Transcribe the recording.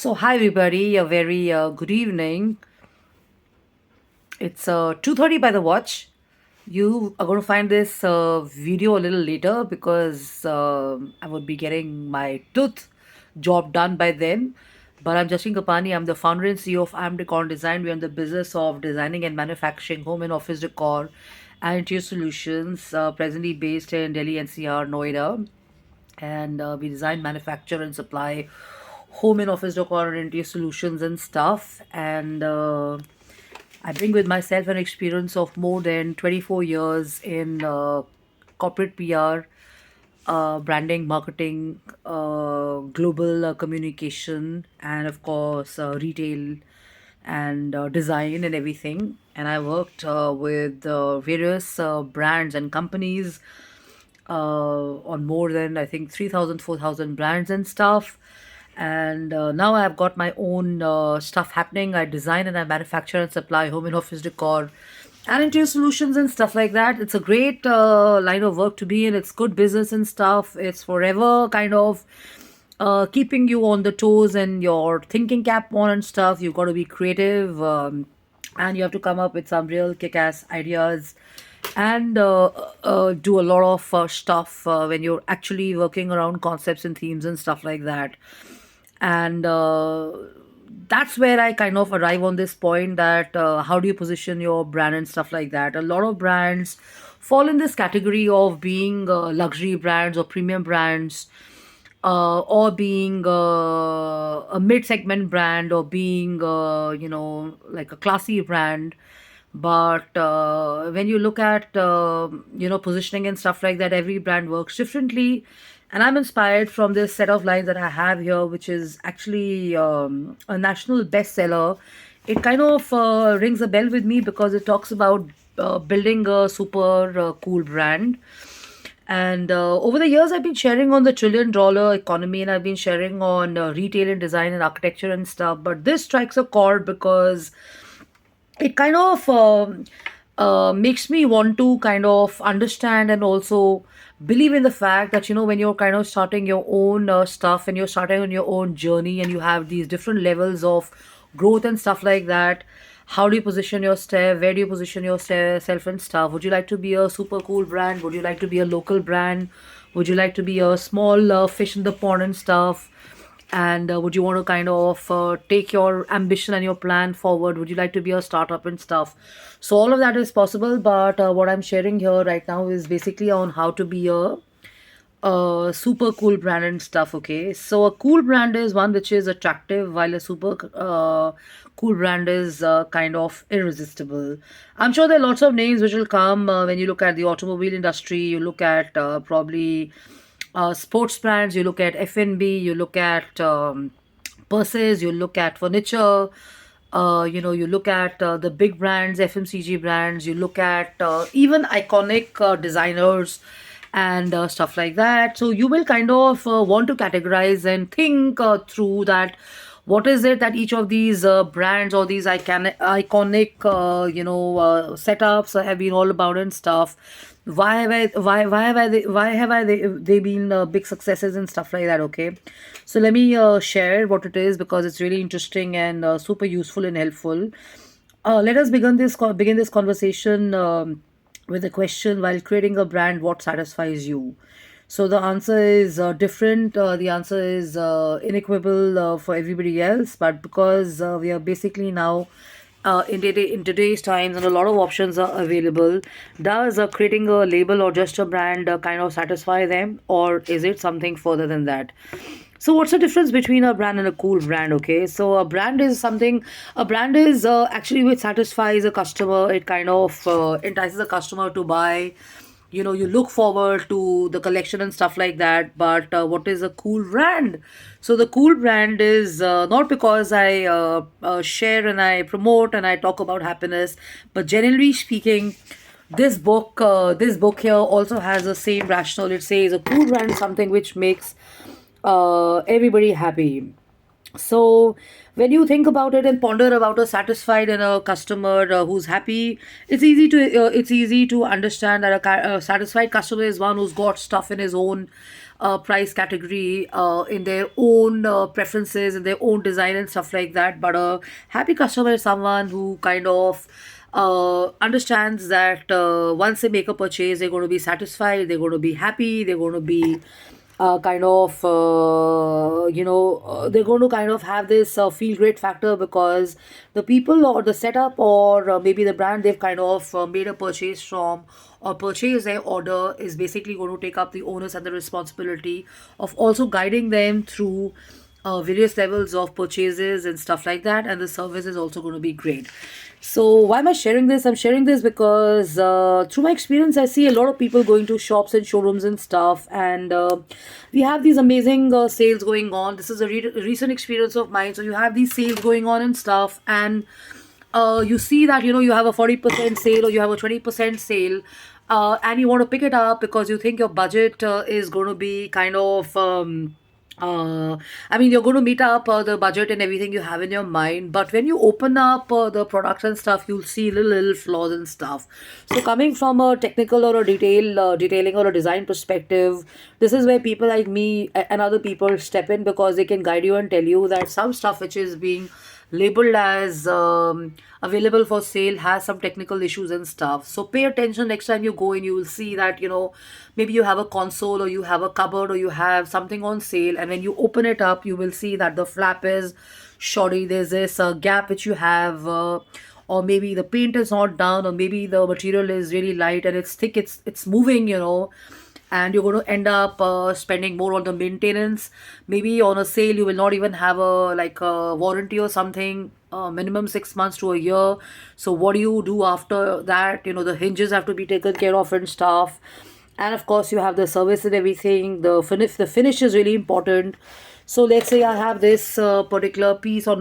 Hi everybody, a very good evening. It's 2:30 by the watch. You are going to find this video a little later because I would be getting my tooth job done by then. But I'm Justin Kapani. I'm the founder and CEO of I'm Decor Design. We're in the business of designing and manufacturing home and office decor and interior solutions, presently based in Delhi NCR, Noida. And we design, manufacture, and supply home and office decor and interior solutions and stuff. And I bring with myself an experience of more than 24 years in corporate PR, branding, marketing, global communication, and of course, retail and design and everything. And I worked with various brands and companies on more than I think 3,000, 4,000 brands and stuff. And now I've got my own stuff happening. I design and I manufacture and supply home and office decor and interior solutions and stuff like that. It's a great line of work to be in. It's good business and stuff. It's forever kind of keeping you on the toes and your thinking cap on and stuff. You've got to be creative, and you have to come up with some real kick-ass ideas and do a lot of stuff when you're actually working around concepts and themes and stuff like that. And that's where I kind of arrive on this point that how do you position your brand and stuff like that. A lot of brands fall in this category of being luxury brands or premium brands, or being a mid-segment brand, or being like a classy brand. But when you look at positioning and stuff like that, every brand works differently. And I'm inspired from this set of lines that I have here, which is actually a national bestseller. It kind of rings a bell with me because it talks about building a super cool brand. And over the years, I've been sharing on the trillion dollar economy, and I've been sharing on retail and design and architecture and stuff. But this strikes a chord because it kind of makes me want to kind of understand and also believe in the fact that, when you're kind of starting your own stuff and you're starting on your own journey and you have these different levels of growth and stuff like that, how do you position your step? Where do you position yourself and stuff? Would you like to be a super cool brand? Would you like to be a local brand? Would you like to be a small fish in the pond and stuff? And would you want to kind of take your ambition and your plan forward? Would you like to be a startup and stuff? So all of that is possible, but what I'm sharing here right now is basically on how to be a super cool brand and stuff. Okay, so a cool brand is one which is attractive, while a super cool brand is kind of irresistible. I'm sure there are lots of names which will come when you look at the automobile industry. You look at probably sports brands, you look at F&B, you look at purses, you look at furniture, you look at the big brands, FMCG brands, you look at even iconic designers and stuff like that. So you will kind of want to categorize and think through that. What is it that each of these brands or these iconic, setups have been all about and stuff? Why have they been big successes and stuff like that? Okay, so let me share what it is because it's really interesting and super useful and helpful. Let us begin this conversation with a question: while creating a brand, what satisfies you? So the answer is different. The answer is inequitable for everybody else, but because we are basically now in today's times and a lot of options are available, does creating a label or just a brand kind of satisfy them, or is it something further than that? So what's the difference between a brand and a cool brand? Okay, so a brand is actually which satisfies a customer. It kind of entices a customer to buy. You look forward to the collection and stuff like that. But what is a cool brand? So the cool brand is not because I share and I promote and I talk about happiness, but generally speaking, this book here also has the same rationale. It says a cool brand is something which makes everybody happy. So when you think about it and ponder about a satisfied and a customer who's happy, it's easy to understand that a satisfied customer is one who's got stuff in his own price category in their own preferences and their own design and stuff like that. But a happy customer is someone who kind of understands that once they make a purchase, they're going to be satisfied, they're going to be happy, they're going to be they're going to kind of have this feel great factor, because the people or the setup or maybe the brand they've kind of made a purchase from or purchase their order is basically going to take up the onus and the responsibility of also guiding them through various levels of purchases and stuff like that, and the service is also going to be great. So why am I sharing this? I'm sharing this because through my experience, I see a lot of people going to shops and showrooms and stuff, and we have these amazing sales going on. This is a recent experience of mine. So you have these sales going on and stuff, and you see that you have a 40% sale or you have a 20% sale, and you want to pick it up because you think your budget is going to be kind of I mean, you're going to meet up the budget and everything you have in your mind. But when you open up the products and stuff, you'll see little flaws and stuff. So coming from a technical or a detailing or a design perspective, this is where people like me and other people step in, because they can guide you and tell you that some stuff which is being labeled as available for sale has some technical issues and stuff. So pay attention next time you go in. You will see that maybe you have a console or you have a cupboard or you have something on sale, and when you open it up you will see that the flap is shoddy. There's this gap which you have, or maybe the paint is not down, or maybe the material is really light and it's thick, it's moving, and you're going to end up spending more on the maintenance. Maybe on a sale you will not even have a warranty or something, minimum 6 months to a year. So what do you do after that? The hinges have to be taken care of and stuff, and of course you have the service and everything. The finish is really important. So let's say I have this particular piece on